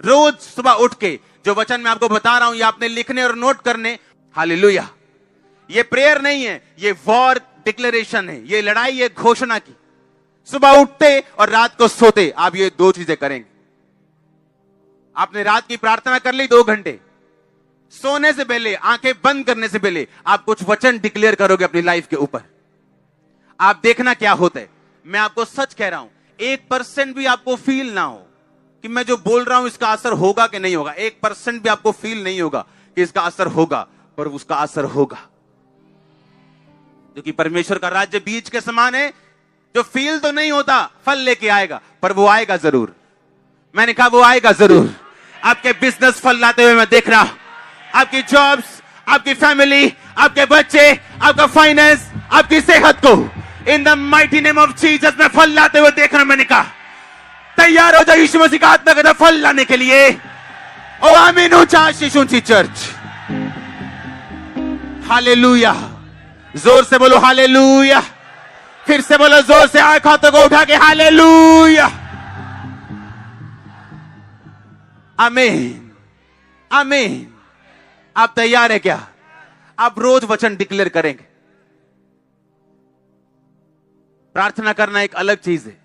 रोज सुबह उठ के जो वचन मैं आपको बता रहा हूं ये आपने लिखने और नोट करने। हालेलुया। ये प्रेयर नहीं है, ये वॉर डिक्लेरेशन है, ये लड़ाई है घोषणा की। सुबह उठते और रात को सोते आप ये दो चीजें करेंगे। आपने रात की प्रार्थना कर ली 2 घंटे, सोने से पहले, आंखें बंद करने से पहले आप कुछ वचन डिक्लेयर करोगे अपनी लाइफ के ऊपर। आप देखना क्या होता है। मैं आपको सच कह रहा हूं, 1% भी आपको फील ना हो कि मैं जो बोल रहा हूं इसका असर होगा कि नहीं होगा, 1% भी आपको फील नहीं होगा कि इसका असर होगा, पर उसका असर होगा। क्योंकि परमेश्वर का राज्य बीज के समान है, जो फील तो नहीं होता, फल लेके आएगा, पर वो आएगा जरूर। मैंने कहा वो आएगा जरूर। आपके बिजनेस फल लाते हुए मैं देख रहा हूं, आपकी जॉब्स, आपकी फैमिली, आपके बच्चे, आपका फाइनेंस, आपकी सेहत को in the mighty name of Jesus में फल लाते हुए देख रहा हूं। मैंने कहा तैयार हो जाओ यीशु मसीह का आत्मा का फल लाने के लिए। ओ आमीन। ऊंचा ऊंची चर्च। हालेलुया। जोर से बोलो हालेलुया। फिर से बोलो जोर से, आंख हाथों को उठा के हालेलुया। आमीन आमीन। आप तैयार है क्या? आप रोज वचन डिक्लेयर करेंगे। प्रार्थना करना एक अलग चीज है,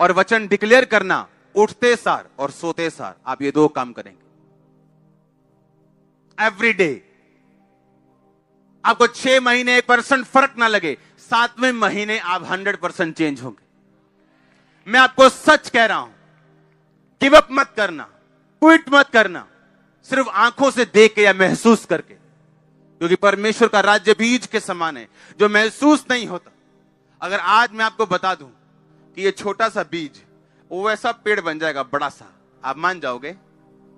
और वचन डिक्लेयर करना उठते सार और सोते सार आप ये 2 काम करेंगे एवरी डे। आपको 6 महीने 1% फर्क ना लगे, 7वें महीने आप 100% चेंज होंगे। मैं आपको सच कह रहा हूं, गिव अप मत करना, क्विट मत करना, सिर्फ आंखों से देख के या महसूस करके, क्योंकि परमेश्वर का राज्य बीज के समान है जो महसूस नहीं होता। अगर आज मैं आपको बता दूं कि ये छोटा सा बीज वो वैसा पेड़ बन जाएगा बड़ा सा, आप मान जाओगे?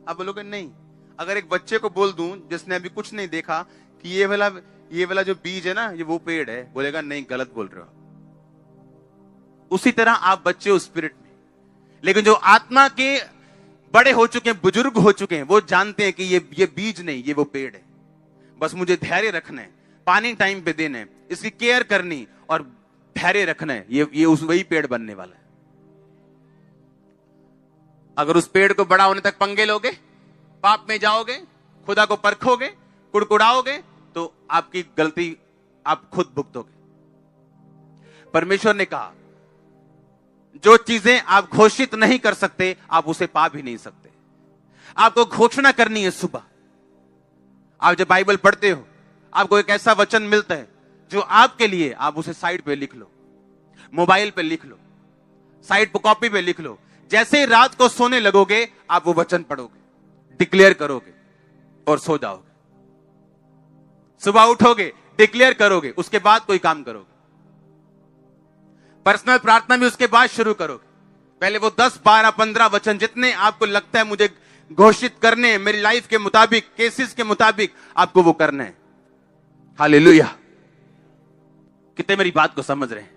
आप बोलोगे नहीं। अगर एक बच्चे को बोल दूं जिसने अभी कुछ नहीं देखा कि ये वाला जो बीज है ना, ये वो पेड़ है, बोलेगा नहीं, गलत बोल रहे हो। उसी तरह आप बच्चे हो स्पिरिट में, लेकिन जो आत्मा के बड़े हो चुके हैं, बुजुर्ग हो चुके हैं, वो जानते हैं कि ये बीज नहीं, ये वो पेड़ है। बस मुझे धैर्य रखना है, पानी टाइम पे देना है, इसकी केयर करनी और धैर्य रखना है, ये उस वही पेड़ बनने वाला है। अगर उस पेड़ को बड़ा होने तक पंगे लोगे, पाप में जाओगे, खुदा को परखोगे, कुड़कुड़ाओगे, तो आपकी गलती आप खुद भुगतोगे। परमेश्वर ने कहा जो चीजें आप घोषित नहीं कर सकते आप उसे पा भी नहीं सकते। आपको घोषणा करनी है। सुबह आप जब बाइबल पढ़ते हो, आपको एक ऐसा वचन मिलता है जो आपके लिए, आप उसे साइड पे लिख लो, मोबाइल पे लिख लो, साइड पे कॉपी पे लिख लो। जैसे ही रात को सोने लगोगे आप वो वचन पढ़ोगे, डिक्लेयर करोगे और सो जाओगे। सुबह उठोगे, डिक्लेयर करोगे, उसके बाद कोई काम करोगे। पर्सनल प्रार्थना भी उसके बाद शुरू करोगे। पहले वो 10, 12, 15 वचन जितने आपको लगता है मुझे घोषित करने हैं मेरी लाइफ के मुताबिक, केसेस के मुताबिक, आपको वो करना है। हालेलुया। कितने मेरी बात को समझ रहे हैं?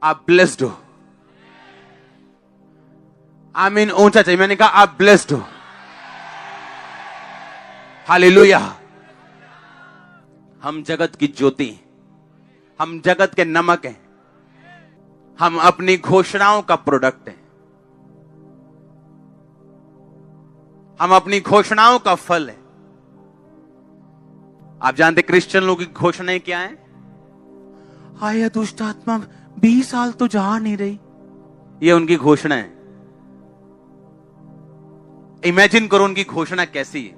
आप ब्लेस्ड हो। आमीन ऊंचा चाहिए। मैंने कहा आप ब्लेस्ड हो। हालेलुया। हम जगत की ज्योति, हम जगत के नमक हैं, हम अपनी घोषणाओं का प्रोडक्ट हैं, हम अपनी घोषणाओं का फल है। आप जानते क्रिश्चियन लोगों की घोषणाएं क्या है? हाय दुष्ट आत्मा 20 साल तो जा नहीं रही, ये उनकी घोषणा है। इमेजिन करो उनकी घोषणा कैसी है।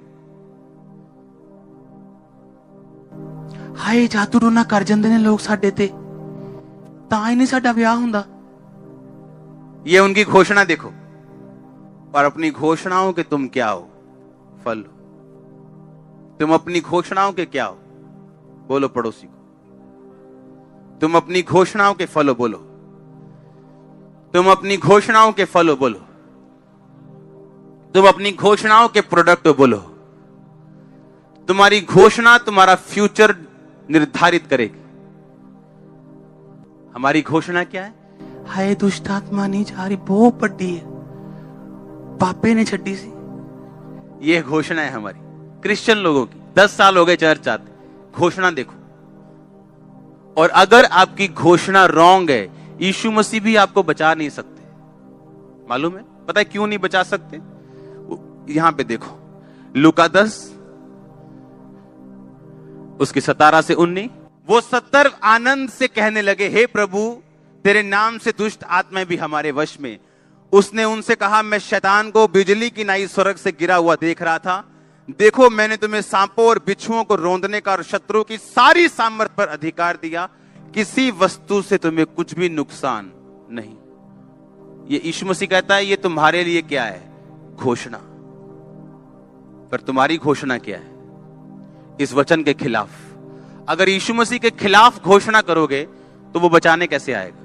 हाय जादू टोना कर जाते ने लोग साडे ते, तां ही नहीं साडा ब्याह हुंदा, ये उनकी घोषणा देखो। और अपनी घोषणाओं के तुम क्या हो? फल हो। तुम अपनी घोषणाओं के क्या हो? बोलो पड़ोसी को, तुम अपनी घोषणाओं के फल हो। बोलो तुम अपनी घोषणाओं के फल हो। बोलो तुम अपनी घोषणाओं के प्रोडक्ट हो। बोलो तुम्हारी घोषणा तुम्हारा फ्यूचर निर्धारित करेगी। हमारी घोषणा क्या है? हाय दुष्ट आत्मा नहीं जा रही, बहुत बड़ी है, पापे ने छड्डी सी, ये घोषणा है हमारी क्रिश्चियन लोगों की। 10 साल हो गए चर्च आते, घोषणा देखो। और अगर आपकी घोषणा रॉन्ग है, यीशु मसीह भी आपको बचा नहीं सकते। मालूम है? पता है क्यों नहीं बचा सकते? यहां पे देखो, लूका 10 उसकी 17 से 19। वो 70 आनंद से कहने लगे, हे प्रभु, तेरे नाम से दुष्ट आत्माएं भी हमारे वश में। उसने उनसे कहा, मैं शैतान को बिजली की नाई स्वर्ग से गिरा हुआ देख रहा था। देखो, मैंने तुम्हें सांपों और बिच्छुओं को रौंदने का और शत्रु की सारी सामर्थ पर अधिकार दिया, किसी वस्तु से तुम्हें कुछ भी नुकसान नहीं। ये यीशु मसीह कहता है, ये तुम्हारे लिए क्या है? घोषणा। पर तुम्हारी घोषणा क्या है? इस वचन के खिलाफ। अगर यीशु मसीह के खिलाफ घोषणा करोगे तो वो बचाने कैसे आएगा?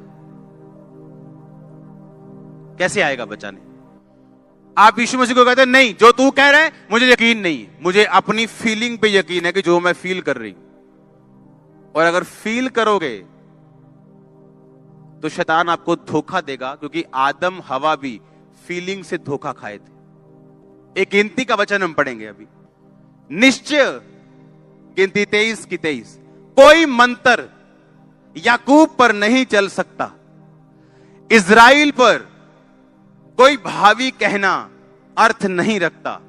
कैसे आएगा बचाने? आप यीशु मसीह को कहते हैं, नहीं, जो तू कह रहा है मुझे यकीन नहीं है, मुझे अपनी फीलिंग पे यकीन है कि जो मैं फील कर रही हूं। और अगर फील करोगे तो शैतान आपको धोखा देगा, क्योंकि आदम हवा भी फीलिंग से धोखा खाए थे। एक गिनती का वचन हम पढ़ेंगे अभी, निश्चय, गिनती 23 की 23, कोई मंत्र याकूब पर नहीं चल सकता, इज़राइल पर कोई भावी कहना अर्थ नहीं रखता।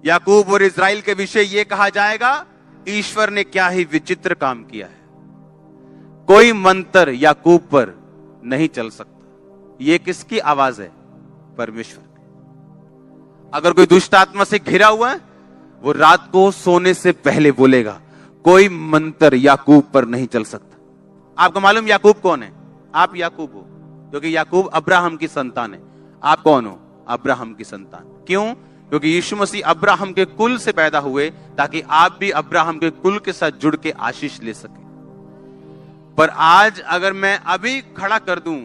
याकूब और इज़राइल के विषय यह कहा जाएगा, ईश्वर ने क्या ही विचित्र काम किया है। कोई मंत्र याकूब पर नहीं चल सकता। यह किसकी आवाज है? परमेश्वर की। अगर कोई दुष्ट आत्मा से घिरा हुआ है, वो रात को सोने से पहले बोलेगा, कोई मंत्र याकूब पर नहीं चल सकता। आपको मालूम याकूब कौन है? आप याकूब हो, क्योंकि याकूब अब्राहम की संतान है। आप कौन हो? अब्राहम की संतान। क्यों? क्योंकि यीशु मसीह अब्राहम के कुल से पैदा हुए, ताकि आप भी अब्राहम के कुल के साथ जुड़ के आशीष ले सके। पर आज अगर मैं अभी खड़ा कर दूं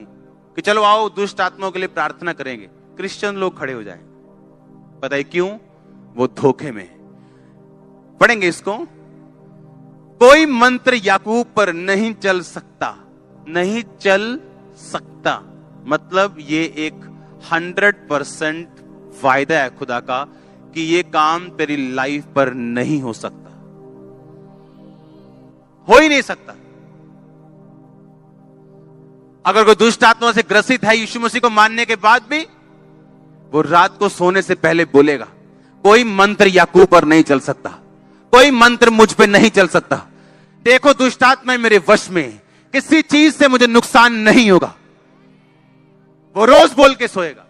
कि चलो आओ दुष्ट आत्माओं के लिए प्रार्थना करेंगे, क्रिश्चियन लोग खड़े हो जाएंगे। पता है क्यों? वो धोखे में है। पढ़ेंगे इसको, कोई मंत्र याकूब पर नहीं चल सकता। नहीं चल सकता मतलब ये एक 100% वायदा है खुदा का कि ये काम तेरी लाइफ पर नहीं हो सकता, हो ही नहीं सकता। अगर कोई दुष्ट आत्मा से ग्रसित है यीशु मसीह को मानने के बाद भी, वो रात को सोने से पहले बोलेगा, कोई मंत्र याकूब पर नहीं चल सकता, कोई मंत्र मुझ पे नहीं चल सकता। देखो, दुष्ट आत्मा मेरे वश में है, किसी चीज से मुझे नुकसान नहीं होगा। वो रोज बोल के सोएगा,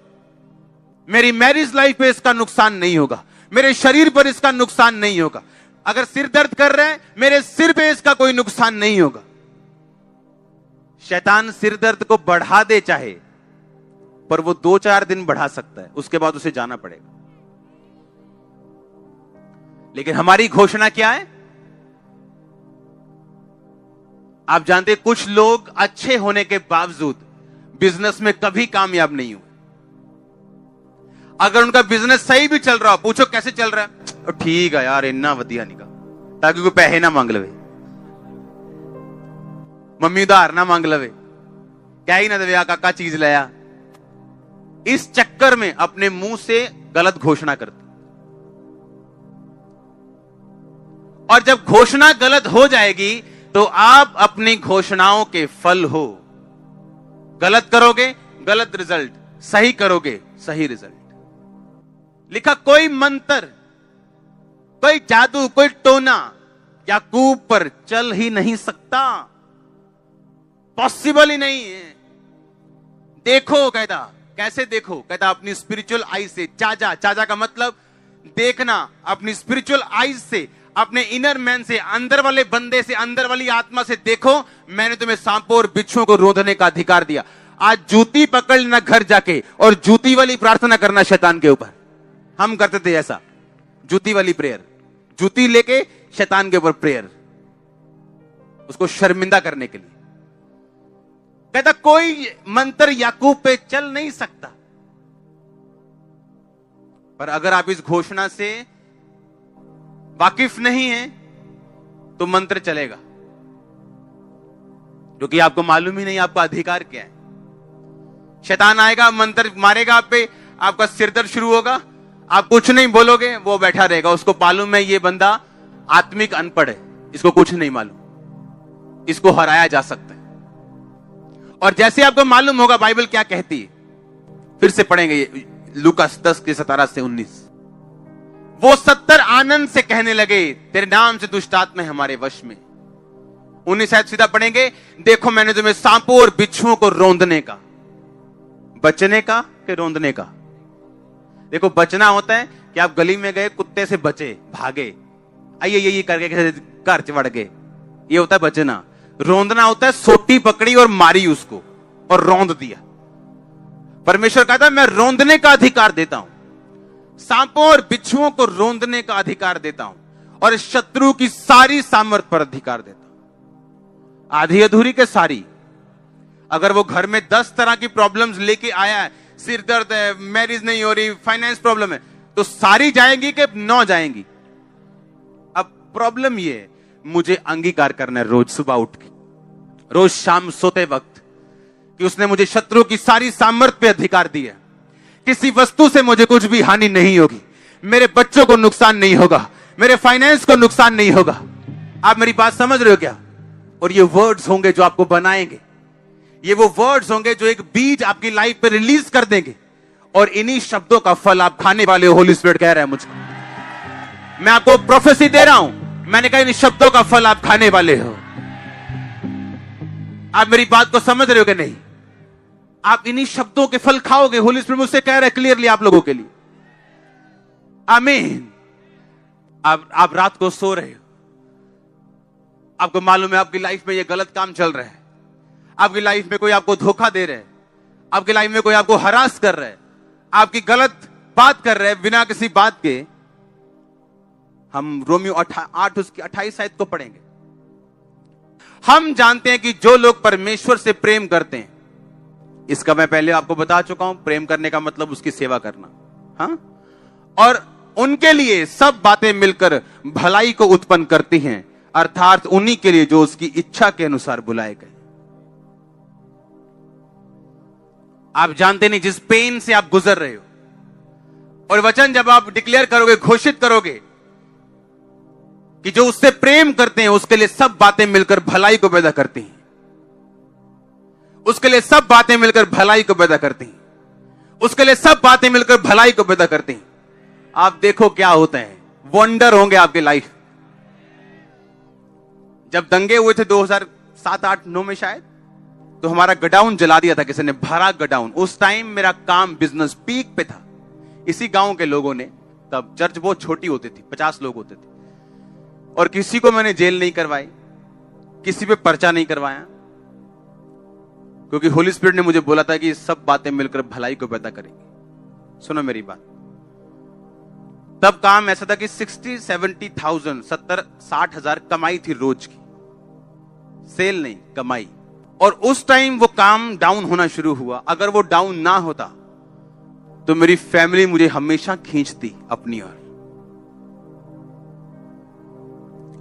मेरी मैरिज लाइफ पे इसका नुकसान नहीं होगा, मेरे शरीर पर इसका नुकसान नहीं होगा। अगर सिर दर्द कर रहा है, मेरे सिर पे इसका कोई नुकसान नहीं होगा। शैतान सिर दर्द को बढ़ा दे चाहे, पर वो 2-4 दिन बढ़ा सकता है, उसके बाद उसे जाना पड़ेगा। लेकिन हमारी घोषणा क्या है? आप जानते हैं, कुछ लोग अच्छे होने के बावजूद बिजनेस में कभी कामयाब नहीं हुए। अगर उनका बिजनेस सही भी चल रहा, पूछो कैसे चल रहा है, ठीक है यार, इन्ना वधिया निका, ताकि कोई पैसे ना मांग लवे, मम्मी उधार ना मांग लवे, क्या ही ना दे काका चीज लाया। इस चक्कर में अपने मुंह से गलत घोषणा करते, और जब घोषणा गलत हो जाएगी तो आप अपनी घोषणाओं के फल हो। गलत करोगे गलत रिजल्ट, सही करोगे सही रिजल्ट। लिखा, कोई मंत्र, कोई जादू, कोई टोना याकूब पर चल ही नहीं सकता, पॉसिबल ही नहीं है। देखो, कहता, कैसे देखो? कहता अपनी स्पिरिचुअल आई से। चाचा, चाचा का मतलब देखना, अपनी स्पिरिचुअल आई से, अपने इनर मैन से, अंदर वाले बंदे से, अंदर वाली आत्मा से देखो, मैंने तुम्हें सांपों और बिच्छुओं को रोधने का अधिकार दिया। आज जूती पकड़ लेना घर जाके और जूती वाली प्रार्थना करना शैतान के ऊपर। हम करते थे ऐसा, जूती वाली प्रेयर, जूती लेके शैतान के ऊपर प्रेयर, उसको शर्मिंदा करने के लिए। कहता कोई मंत्र याकूब पे चल नहीं सकता। पर अगर आप इस घोषणा से वाकिफ नहीं है तो मंत्र चलेगा, क्योंकि आपको मालूम ही नहीं आपका अधिकार क्या है। शैतान आएगा, मंत्र मारेगा आप पे, आपका सिरदर्द शुरू होगा, आप कुछ नहीं बोलोगे, वो बैठा रहेगा, उसको मालूम है ये बंदा आत्मिक अनपढ़ है, इसको कुछ नहीं मालूम, इसको हराया जा सकता है। और जैसे आपको मालूम होगा बाइबल क्या कहती है, फिर से पढ़ेंगे लूकास 10 के 17 से 19। वो 70 आनंद से कहने लगे, तेरे नाम से दुष्ट आत्माएं हमारे वश में। 19 शायद सीधा पढ़ेंगे, देखो मैंने तुम्हें सांपों और बिच्छुओं को रौंदने का, बचने का कि रौंदने का। देखो बचना होता है कि आप गली में गए, कुत्ते से बचे, भागे, आइए ये करके घर चढ़ गए, ये होता है बचना। रौंदना होता है सोटी पकड़ी और मारी उसको और रौंद दिया। परमेश्वर कहता है मैं रौंदने का अधिकार देता हूं, सांपों और बिच्छुओं को रौंदने का अधिकार देता हूं और शत्रु की सारी सामर्थ पर अधिकार देता हूं। आधी अधूरी के सारी। अगर वो घर में 10 तरह की प्रॉब्लम्स लेके आया है, सिर दर्द है, मैरिज नहीं हो रही, फाइनेंस प्रॉब्लम है, तो सारी जाएंगी कि 9 जाएंगी? अब प्रॉब्लम ये है, मुझे अंगीकार करना है रोज सुबह उठ के, रोज शाम सोते वक्त, कि उसने मुझे शत्रु की सारी सामर्थ पे अधिकार दिया। किसी वस्तु से मुझे कुछ भी हानि नहीं होगी, मेरे बच्चों को नुकसान नहीं होगा, मेरे फाइनेंस को नुकसान नहीं होगा। आप मेरी बात समझ रहे हो क्या? और ये वर्ड्स होंगे जो आपको बनाएंगे, ये वो वर्ड्स होंगे जो एक बीज आपकी लाइफ पे रिलीज कर देंगे, और इन्हीं शब्दों का फल आप खाने वाले हो। होली स्पिरिट कह रहा है मुझको, मैं आपको प्रोफेसी दे रहा हूं, मैंने कहा इन शब्दों का फल आप खाने वाले हो। आप मेरी बात को समझ रहे हो कि नहीं? आप इन्हीं शब्दों के फल खाओगे। होली स्पिरिट मुझसे कह रहा है क्लियरली आप लोगों के लिए। आमीन। आप रात को सो रहे हो, आपको मालूम है आपकी लाइफ में ये गलत काम चल रहा है, आपकी लाइफ में कोई आपको धोखा दे रहा है, आपकी लाइफ में कोई आपको हरास कर रहा है, आपकी गलत बात कर रहा है बिना किसी बात के। हम रोमियो 8 उसकी 28 आयत को पढ़ेंगे। हम जानते हैं कि जो लोग परमेश्वर से प्रेम करते हैं, इसका मैं पहले आपको बता चुका हूं, प्रेम करने का मतलब उसकी सेवा करना, हाँ, और उनके लिए सब बातें मिलकर भलाई को उत्पन्न करती हैं, अर्थात उन्हीं के लिए जो उसकी इच्छा के अनुसार बुलाए गए। आप जानते नहीं जिस पेन से आप गुजर रहे हो, और वचन जब आप डिक्लेयर करोगे, घोषित करोगे कि जो उससे प्रेम करते हैं उसके लिए सब बातें मिलकर भलाई को पैदा करती हैं, उसके लिए सब बातें मिलकर भलाई को पैदा करती हैं, उसके लिए सब बातें मिलकर भलाई को पैदा करती हैं। आप देखो क्या होता है, वंडर होंगे आपकी लाइफ। जब दंगे हुए थे 2007, 8, 9 में शायद, तो हमारा गडाउन जला दिया था किसी ने, भरा गडाउन। उस टाइम मेरा काम, बिजनेस पीक पे था। इसी गांव के लोगों ने, तब चर्च बहुत छोटी होती थी, 50 लोग होते थे, और किसी को मैंने जेल नहीं करवाई, किसी पे पर्चा नहीं करवाया, क्योंकि होली स्पिरिट ने मुझे बोला था कि सब बातें मिलकर भलाई को पैदा करेंगी। सुनो मेरी बात। तब काम ऐसा था कि 60-70,000, 70-60,000 कमाई थी रोज की, सेल नहीं, कमाई। और उस टाइम वो काम डाउन होना शुरू हुआ। अगर वो डाउन ना होता तो मेरी फैमिली मुझे हमेशा खींचती अपनी ओर।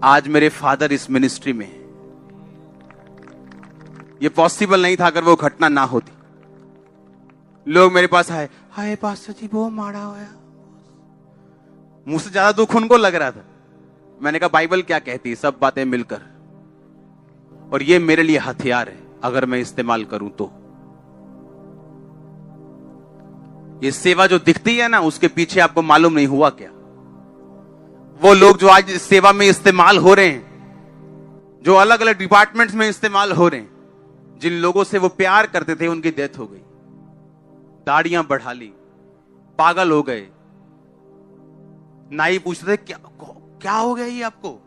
आज मेरे फादर इस मिनिस्ट्री में है। ये पॉसिबल नहीं था अगर वो घटना ना होती। लोग मेरे पास आए, हाय पास्टर जी वो मारा हुआ, मुझसे ज्यादा दुख उनको लग रहा था। मैंने कहा बाइबल क्या कहती है, सब बातें मिलकर, और ये मेरे लिए हथियार है अगर मैं इस्तेमाल करूं तो। ये सेवा जो दिखती है ना, उसके पीछे आपको मालूम नहीं हुआ क्या। वो लोग जो आज इस सेवा में इस्तेमाल हो रहे हैं, जो अलग अलग डिपार्टमेंट्स में इस्तेमाल हो रहे हैं, जिन लोगों से वो प्यार करते थे उनकी डेथ हो गई, दाढ़ियां बढ़ा ली, पागल हो गए। नाई पूछते थे क्या हो गया ये आपको,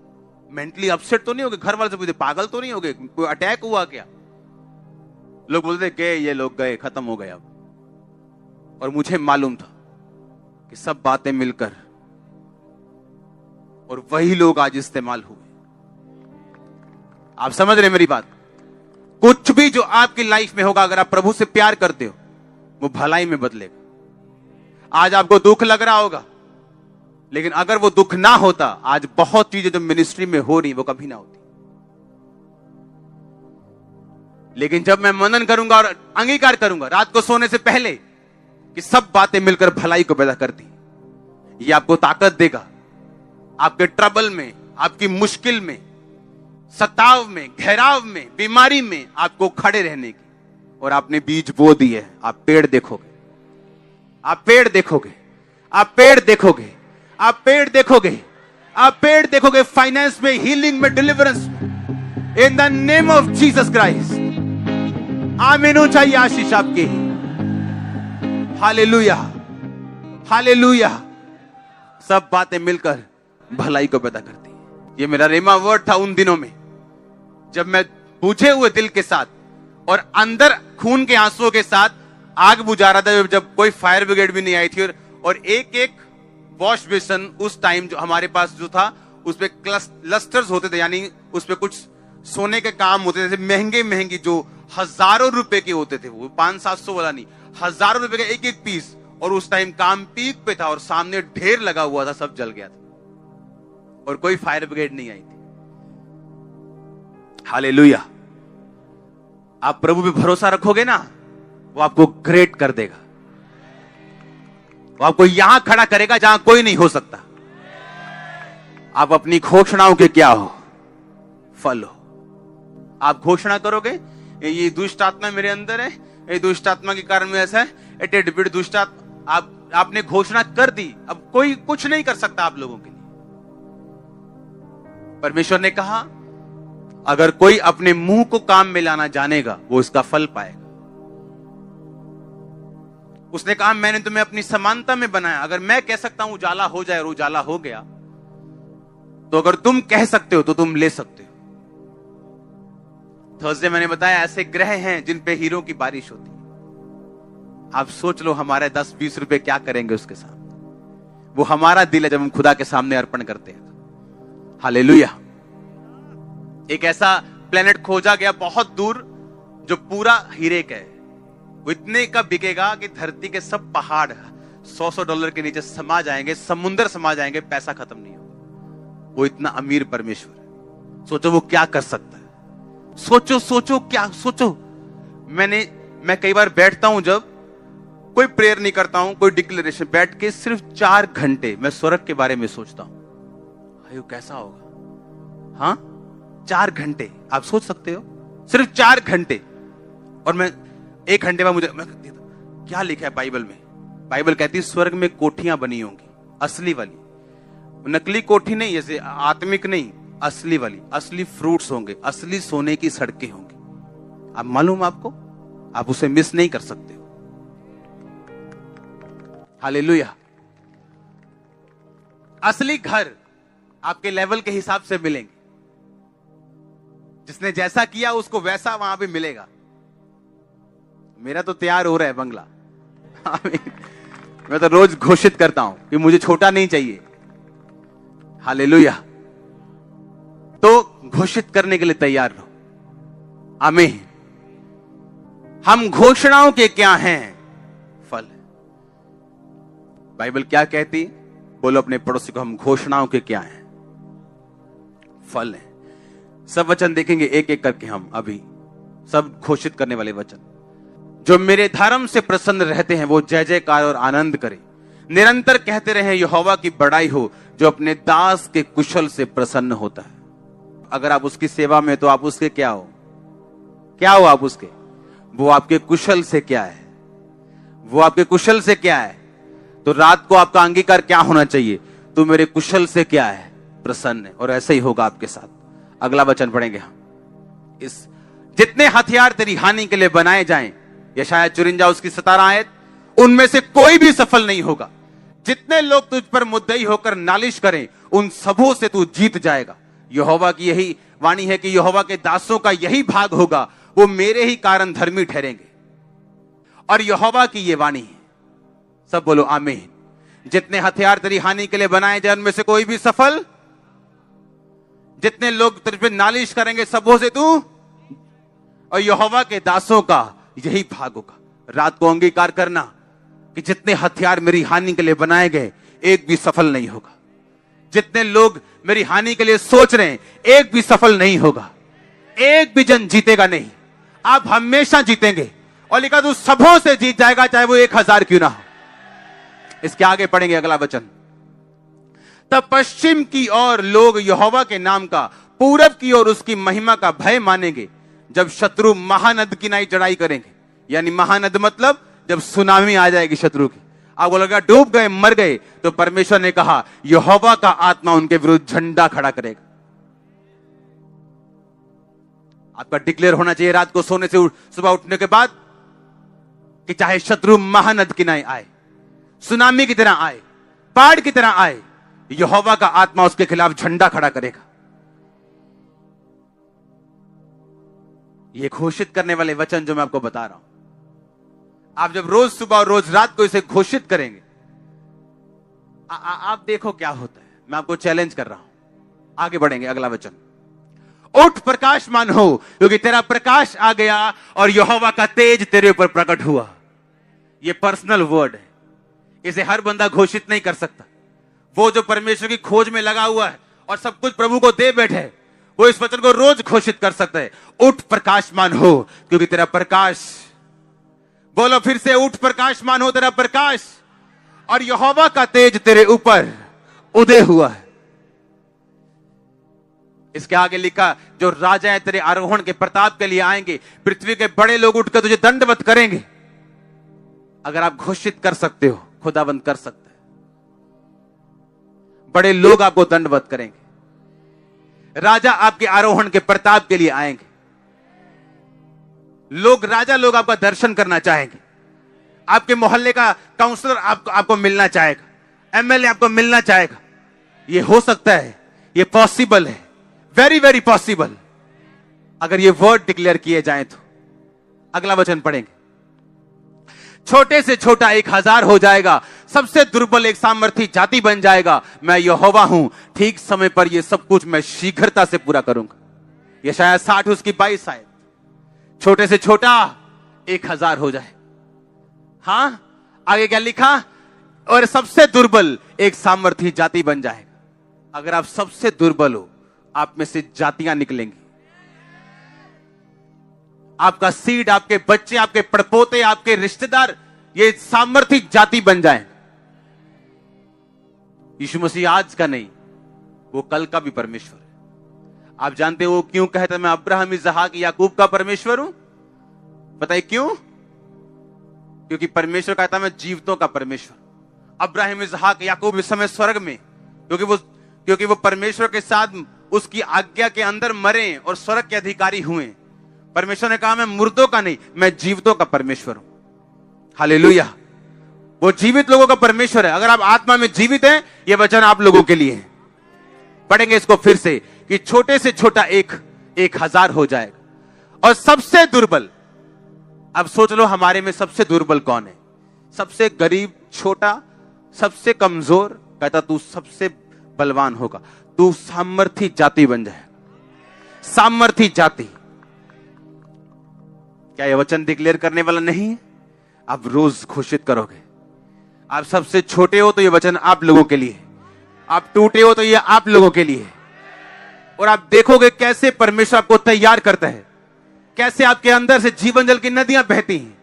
मेंटली अपसेट तो नहीं हो गए? घर वाले से पूछते पागल तो नहीं हो गए, कोई अटैक हुआ क्या? लोग बोलते गए, ये लोग गए, खत्म हो गए अब। और मुझे मालूम था कि सब बातें मिलकर, और वही लोग आज इस्तेमाल हुए। आप समझ रहे मेरी बात? कुछ भी जो आपकी लाइफ में होगा, अगर आप प्रभु से प्यार करते हो, वो भलाई में बदलेगा। आज आपको दुख लग रहा होगा, लेकिन अगर वो दुख ना होता, आज बहुत चीजें जो मिनिस्ट्री में हो रही वो कभी ना होती। लेकिन जब मैं मनन करूंगा और अंगीकार करूंगा रात को सोने से पहले कि सब बातें मिलकर भलाई को पैदा करती, ये आपको ताकत देगा आपके ट्रबल में, आपकी मुश्किल में, सताव में, घेराव में, बीमारी में आपको खड़े रहने की। और आपने बीज बो दिए, आप पेड़ देखोगे। आप पेड़ देखोगे, आप पेड़ देखोगे, आप पेड़ देखोगे, आप पेड़ देखोगे, फाइनेंस में, हीलिंग में, डिलीवरेंस में, in the name of Jesus Christ. आमीन चाहिए आशीष आपकी। Hallelujah, hallelujah. सब बातें मिलकर भलाई को पैदा करती है। ये मेरा रेमा वर्ड था उन दिनों में जब मैं बुझे हुए दिल के साथ और अंदर खून के आंसुओं के साथ आग बुझा रहा था, जब कोई फायर ब्रिगेड भी नहीं आई थी। और एक एक वॉश बेसन उस टाइम जो हमारे पास जो था उस पे लस्टर्स होते थे, यानी उस पे कुछ सोने के काम होते थे, महंगे महंगे, जो हजारों रुपए के होते थे। वो 500-700 वाला नहीं, हजारों रुपए का एक एक पीस। और उस टाइम काम पीक पे था और सामने ढेर लगा हुआ था, सब जल गया था और कोई फायर ब्रिगेड नहीं आई थी। हालेलुया। आप प्रभु पे भरोसा रखोगे ना, वो आपको ग्रेट कर देगा। वो आपको यहां खड़ा करेगा जहां कोई नहीं हो सकता। आप अपनी घोषणाओं के क्या हो? फल हो। आप घोषणा करोगे ये दुष्ट आत्मा मेरे अंदर है, ये दुष्ट आत्मा के कारण में ऐसा है, दुष्ट आत्मा, आपने घोषणा कर दी, अब कोई कुछ नहीं कर सकता आप लोगों के लिए। परमेश्वर ने कहा अगर कोई अपने मुंह को काम में लाना जानेगा वो इसका फल पाएगा। उसने कहा मैंने तुम्हें अपनी समानता में बनाया। अगर मैं कह सकता हूं उजाला हो जाए और उजाला हो गया, तो अगर तुम कह सकते हो तो तुम ले सकते हो। थर्सडे मैंने बताया ऐसे ग्रह हैं जिन पे हीरो की बारिश होती है। आप सोच लो हमारे 10-20 रुपए क्या करेंगे उसके साथ। वो हमारा दिल है जब हम खुदा के सामने अर्पण करते हैं। हालेलुया। एक ऐसा प्लेनेट खोजा गया बहुत दूर जो पूरा हीरे का है। वो इतने का बिकेगा कि धरती के सब पहाड़ $100 के नीचे समा जाएंगे, समुंदर समा जाएंगे, पैसा खत्म नहीं होगा। वो इतना अमीर परमेश्वर है। सोचो वो क्या कर सकता है। सोचो क्या सोचो। मैं कई बार बैठता हूं, जब कोई प्रेयर नहीं करता हूं, कोई डिक्लेरेशन, बैठ के सिर्फ 4 घंटे मैं स्वर्ग के बारे में सोचता हूं। अयो कैसा होगा। हाँ 4 घंटे आप सोच सकते हो, सिर्फ 4 घंटे। और मैं 1 घंटे बाद मैं क्या लिखा है बाइबल में। बाइबल कहती है स्वर्ग में कोठियां बनी होंगी, असली वाली, नकली कोठी नहीं, जैसे आत्मिक नहीं, असली वाली, असली फ्रूट्स होंगे, असली सोने की सड़कें होंगी। अब मालूम आपको, आप उसे मिस नहीं कर सकते हो। हालेलुया। असली घर आपके लेवल के हिसाब से मिलेंगे। जिसने जैसा किया उसको वैसा वहां भी मिलेगा। मेरा तो तैयार हो रहा है बंगला। मैं तो रोज घोषित करता हूं कि मुझे छोटा नहीं चाहिए। हालेलुया। तो घोषित करने के लिए तैयार रहो। आमीन। हम घोषणाओं के क्या हैं? फल। बाइबल क्या कहती? बोलो अपने पड़ोसी को, हम घोषणाओं के क्या हैं? फल है। सब वचन देखेंगे एक एक करके हम अभी, सब घोषित करने वाले वचन। जो मेरे धर्म से प्रसन्न रहते हैं वो जय जयकार और आनंद करें। निरंतर कहते रहे यहोवा की बड़ाई हो, जो अपने दास के कुशल से प्रसन्न होता है। अगर आप उसकी सेवा में, तो आप उसके क्या हो? क्या हो आप उसके? वो आपके कुशल से क्या है? वो आपके कुशल से क्या है? तो रात को आपका अंगीकार क्या होना चाहिए? तू मेरे कुशल से क्या है? प्रसन्न है। और ऐसे ही होगा आपके साथ। अगला वचन पढ़ेंगे हम। इस जितने हथियार तेरी हानि के लिए बनाए जाएं, यशायाह 54 उसकी 17 आयत, उनमें से कोई भी सफल नहीं होगा। जितने लोग तुझ पर मुद्दई होकर नालिश करें, उन सबों से तू जीत जाएगा। यहोवा की यही वाणी है कि यहोवा के दासों का यही भाग होगा, वो मेरे ही कारण धर्मी ठहरेंगे। और यहोवा की ये वाणी है। सब बोलो आमीन। जितने हथियार तेरी हानि के लिए बनाए जाए, उनमें से कोई भी सफल। जितने लोग तुझ पर नालिश करेंगे, सबों से तू, और यहोवा के दासों का यही भाग होगा। रात को अंगीकार करना कि जितने हथियार मेरी हानि के लिए बनाए गए, एक भी सफल नहीं होगा। जितने लोग मेरी हानि के लिए सोच रहे हैं, एक भी सफल नहीं होगा। एक भी जन जीतेगा नहीं। आप हमेशा जीतेंगे। और लिखा तू सबों से जीत जाएगा, चाहे वो 1000 क्यों ना हो। इसके आगे पढ़ेंगे अगला वचन। तब पश्चिम की ओर लोग यहोवा के नाम का, पूरब की ओर उसकी महिमा का भय मानेंगे, जब शत्रु महानद की नाई चढ़ाई करेंगे। यानी महानद मतलब जब सुनामी आ जाएगी शत्रु की। आपको लगा डूब गए, मर गए, तो परमेश्वर ने कहा यहोवा का आत्मा उनके विरुद्ध झंडा खड़ा करेगा। आपका डिक्लेयर होना चाहिए रात को सोने से सुबह उठने के बाद कि चाहे शत्रु महानद किनारे आए, सुनामी की तरह आए, बाढ़ की तरह आए, यहोवा का आत्मा उसके खिलाफ झंडा खड़ा करेगा। ये घोषित करने वाले वचन जो मैं आपको बता रहा हूं, आप जब रोज सुबह और रोज रात को इसे घोषित करेंगे, आप देखो क्या होता है। मैं आपको चैलेंज कर रहा हूं। आगे बढ़ेंगे, अगला वचन, उठ प्रकाशमान हो क्योंकि तेरा प्रकाश आ गया और यहोवा का तेज तेरे ऊपर प्रकट हुआ। ये पर्सनल वर्ड है, इसे हर बंदा घोषित नहीं कर सकता। वो जो परमेश्वर की खोज में लगा हुआ है और सब कुछ प्रभु को दे बैठे है, वो इस वचन को रोज घोषित कर सकता है। उठ प्रकाशमान हो क्योंकि तेरा प्रकाश, बोलो फिर से, उठ प्रकाशमान हो, तेरा प्रकाश और यहोवा का तेज तेरे ऊपर उदय हुआ है। इसके आगे लिखा, जो राजा है तेरे आरोहण के प्रताप के लिए आएंगे, पृथ्वी के बड़े लोग उठकर तुझे दंडवत करेंगे। अगर आप घोषित कर सकते हो, खुदाबंद कर सकता है। बड़े लोग आपको दंडवत करेंगे, राजा आपके आरोहण के प्रताप के लिए आएंगे। राजा लोग आपका दर्शन करना चाहेंगे। आपके मोहल्ले का काउंसलर आपको मिलना चाहेगा, एमएलए आपको मिलना चाहेगा। ये हो सकता है, ये पॉसिबल है, वेरी वेरी पॉसिबल, अगर ये वर्ड डिक्लेयर किए जाए तो। अगला वचन पढ़ेंगे, छोटे से छोटा 1000 हो जाएगा, सबसे दुर्बल एक सामर्थी जाति बन जाएगा। मैं यहोवा हूं, ठीक समय पर यह सब कुछ मैं शीघ्रता से पूरा करूंगा। यह शायद 60 उसकी 22 शायद, छोटे से छोटा 1000 हो जाए। हां, आगे क्या लिखा, और सबसे दुर्बल एक सामर्थी जाति बन जाएगा। अगर आप सबसे दुर्बल हो, आप में से जातियां निकलेंगी। आपका सीड, आपके बच्चे, आपके पड़पोते, आपके रिश्तेदार, ये सामर्थी जाति बन जाए। यीशु मसीह आज का नहीं, वो कल का भी परमेश्वर है। आप जानते हो वो क्यों कहता है मैं अब्राहम, इसहाक, याकूब का परमेश्वर हूं? बताइए क्यों? क्योंकि परमेश्वर कहता है मैं जीवितों का परमेश्वर। अब्राहम, इसहाक, याकूब इस समय स्वर्ग में, क्योंकि वो परमेश्वर के साथ उसकी आज्ञा के अंदर मरे और स्वर्ग के अधिकारी हुए। परमेश्वर ने कहा मैं मुर्दों का नहीं, मैं जीवितों का परमेश्वर हूं। हालेलुया, वो जीवित लोगों का परमेश्वर है। अगर आप आत्मा में जीवित हैं, ये वचन आप लोगों के लिए है। पढ़ेंगे इसको फिर से कि छोटे से छोटा 1000 हो जाएगा और सबसे दुर्बल। अब सोच लो हमारे में सबसे दुर्बल कौन है? सबसे गरीब, छोटा, सबसे कमजोर। कहता तू सबसे बलवान होगा, तू सामर्थी जाति बन जाए। सामर्थी जाति, क्या यह वचन डिक्लेयर करने वाला नहीं है? आप रोज घोषित करोगे। आप सबसे छोटे हो तो यह वचन आप लोगों के लिए, आप टूटे हो तो यह आप लोगों के लिए। और आप देखोगे कैसे परमेश्वर आपको तैयार करता है, कैसे आपके अंदर से जीवन जल की नदियां बहती हैं।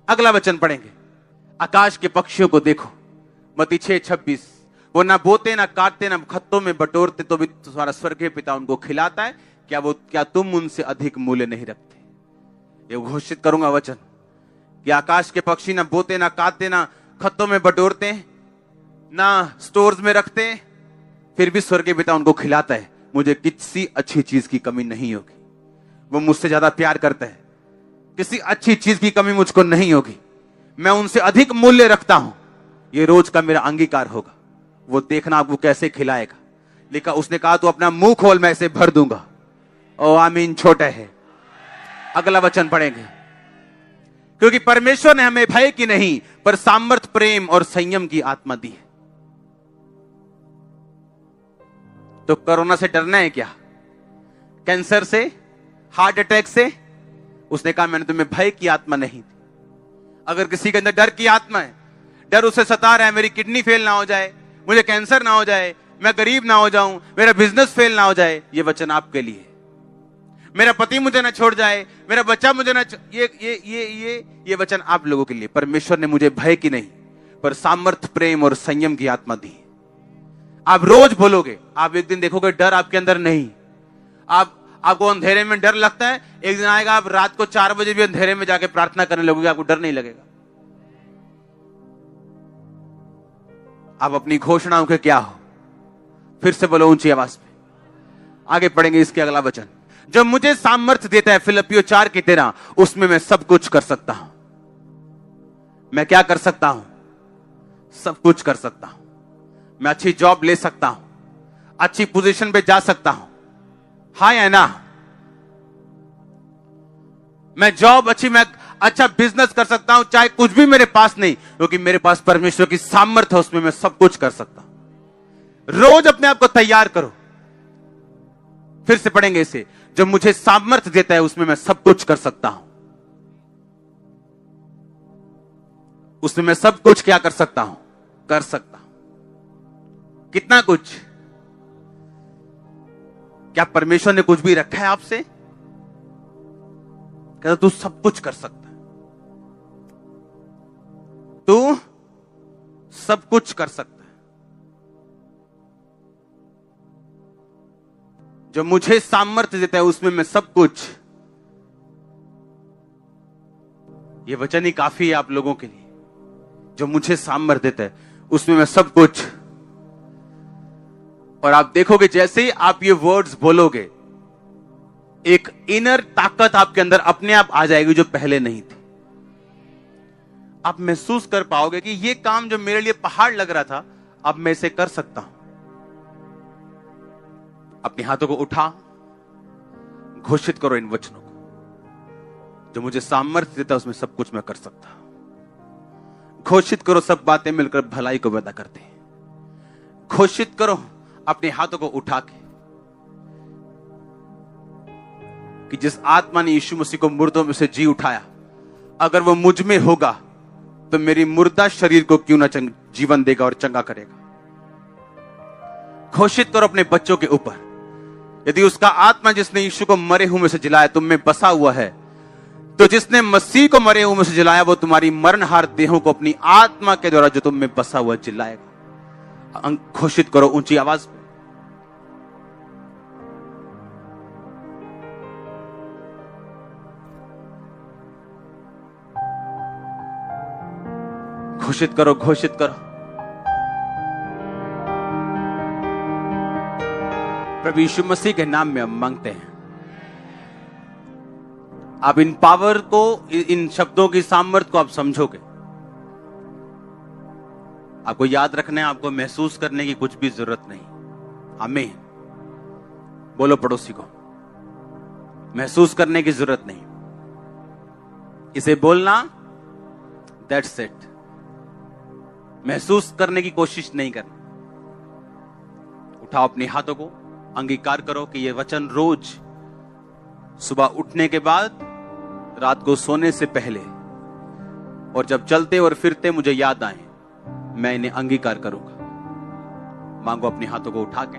अगला वचन पढ़ेंगे, आकाश के पक्षियों को देखो, मत्ती 6:26, वो ना बोते ना काटते ना खत्तों में बटोरते, तो भी तुम्हारा स्वर्गीय पिता उनको खिलाता है। क्या तुम उनसे अधिक मूल्य नहीं रखते? ये घोषित करूंगा वचन कि आकाश के पक्षी ना बोते ना काटते ना खत्तों में बटोरते ना स्टोर्स में रखते, फिर भी स्वर्गीय पिता उनको खिलाता है। मुझे किसी अच्छी चीज की कमी नहीं होगी। वो मुझसे ज्यादा प्यार करता है, किसी अच्छी चीज की कमी मुझको नहीं होगी। मैं उनसे अधिक मूल्य रखता हूं। ये रोज का मेरा अंगीकार होगा। वो देखना आपको कैसे खिलाएगा। लिखा, उसने कहा तू अपना मुंह खोल, मैं इसे भर दूंगा। ओ आमीन, छोटा है। अगला वचन पढ़ेंगे, क्योंकि परमेश्वर ने हमें भय की नहीं पर सामर्थ, प्रेम और संयम की आत्मा दी है। तो कोरोना से डरना है क्या? कैंसर से, हार्ट अटैक से? उसने कहा मैंने तुम्हें भय की आत्मा नहीं दी। अगर किसी के अंदर डर की आत्मा है, डर उसे सता रहा है, मेरी किडनी फेल ना हो जाए, मुझे कैंसर ना हो जाए, मैं गरीब ना हो जाऊं, मेरा बिजनेस फेल ना हो जाए, ये वचन आपके लिए। मेरा पति मुझे ना छोड़ जाए, मेरा बच्चा मुझे ना, ये वचन आप लोगों के लिए। परमेश्वर ने मुझे भय की नहीं पर सामर्थ, प्रेम और संयम की आत्मा दी। आप रोज बोलोगे, आप एक दिन देखोगे डर आपके अंदर नहीं। आपको अंधेरे में डर लगता है, एक दिन आएगा आप रात को 4 बजे भी अंधेरे में जाके प्रार्थना करने लगोगे, आपको डर नहीं लगेगा। आप अपनी घोषणाओं के क्या हो? फिर से बोलो ऊंची आवाज में। आगे पढ़ेंगे इसके अगला वचन। जो मुझे सामर्थ्य देता है, फिलिप्पियों 4:13, उसमें मैं सब कुछ कर सकता हूं। मैं क्या कर सकता हूं? सब कुछ कर सकता हूं। मैं अच्छी जॉब ले सकता हूं, अच्छी पोजीशन पे जा सकता हूं। हाँ या ना? मैं अच्छा बिजनेस कर सकता हूं, चाहे कुछ भी मेरे पास नहीं, क्योंकि मेरे पास परमेश्वर की सामर्थ्य है, उसमें मैं सब कुछ कर सकता हूं। रोज अपने आप को तैयार करो। फिर से पढ़ेंगे इसे। जो मुझे सामर्थ्य देता है, उसमें मैं सब कुछ कर सकता हूं। उसमें मैं सब कुछ क्या कर सकता हूं? कर सकता हूं। कितना कुछ? क्या परमेश्वर ने कुछ भी रखा है आपसे? कहता तू सब कुछ कर सकता है, तू सब कुछ कर सकता है। जो मुझे सामर्थ्य देता है, उसमें मैं सब कुछ। ये वचन ही काफी है आप लोगों के लिए। जो मुझे सामर्थ्य देता है, उसमें मैं सब कुछ। और आप देखोगे जैसे ही आप ये वर्ड्स बोलोगे, एक इनर ताकत आपके अंदर अपने आप आ जाएगी जो पहले नहीं थी। आप महसूस कर पाओगे कि ये काम जो मेरे लिए पहाड़ लग रहा था, अब मैं इसे कर सकता हूं। अपने हाथों को उठा, घोषित करो इन वचनों को। जो मुझे सामर्थ्य देता है, उसमें सब कुछ मैं कर सकता हूं। घोषित करो, सब बातें मिलकर भलाई को पैदा करते हैं। घोषित करो अपने हाथों को उठा के कि जिस आत्मा ने यीशु मसीह को मुर्दों में से जी उठाया, अगर वो मुझ में होगा तो मेरी मुर्दा शरीर को क्यों ना जीवन देगा और चंगा करेगा। घोषित करो अपने बच्चों के ऊपर, यदि उसका आत्मा जिसने यीशु को मरे हुए में से जिलाया तुम में बसा हुआ है, तो जिसने मसीह को मरे हुए में से जिलाया, वो तुम्हारी मरणहार देहों को अपनी आत्मा के द्वारा जो तुम में बसा हुआ जिलाएगा। घोषित करो ऊंची आवाज में। घोषित करो, घोषित करो। प्रभु यीशु मसीह के नाम में हम मांगते हैं। आप इन पावर को, इन शब्दों की सामर्थ्य को आप समझोगे। आपको याद रखना है, आपको महसूस करने की कुछ भी जरूरत नहीं। आमीन। बोलो पड़ोसी को, महसूस करने की जरूरत नहीं। इसे बोलना, दैट्स इट। महसूस करने की कोशिश नहीं करना। उठाओ अपने हाथों को, अंगीकार करो कि यह वचन रोज सुबह उठने के बाद, रात को सोने से पहले, और जब चलते और फिरते मुझे याद आए, मैं इन्हें अंगीकार करूंगा। मांगो अपने हाथों को उठा के।